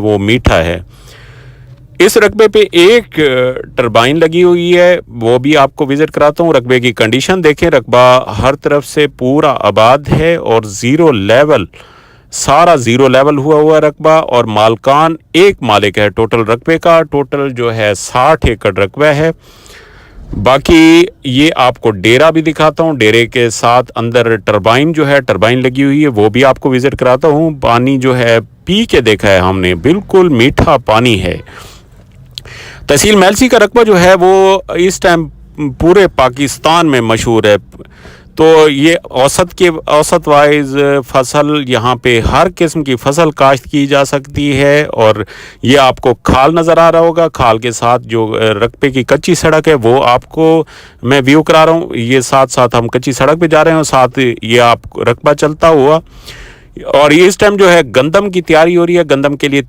वो मीठा है। इस रकबे पे एक टरबाइन लगी हुई है, वो भी आपको विज़िट कराता हूँ। रकबे की कंडीशन देखें, रकबा हर तरफ से पूरा आबाद है और ज़ीरो लेवल, सारा ज़ीरो लेवल हुआ रकबा, और मालकान एक मालिक है टोटल रकबे का। टोटल जो है 60 एकड़ रकबा है। बाकी ये आपको डेरा भी दिखाता हूँ, डेरे के साथ अंदर टरबाइन जो है, टरबाइन लगी हुई है, वो भी आपको विज़िट कराता हूँ। पानी जो है पी के देखा है हमने, बिल्कुल मीठा पानी है। तहसील मैलसी का रकबा जो है वो इस टाइम पूरे पाकिस्तान में मशहूर है। तो ये औसत वाइज फसल यहाँ पे हर किस्म की फसल काश्त की जा सकती है। और ये आपको खाल नज़र आ रहा होगा, खाल के साथ जो रकबे की कच्ची सड़क है वो आपको मैं व्यू करा रहा हूँ। ये साथ साथ हम कच्ची सड़क पे जा रहे हैं और साथ ये आप रकबा चलता हुआ। और ये इस टाइम जो है गंदम की तैयारी हो रही है, गंदम के लिए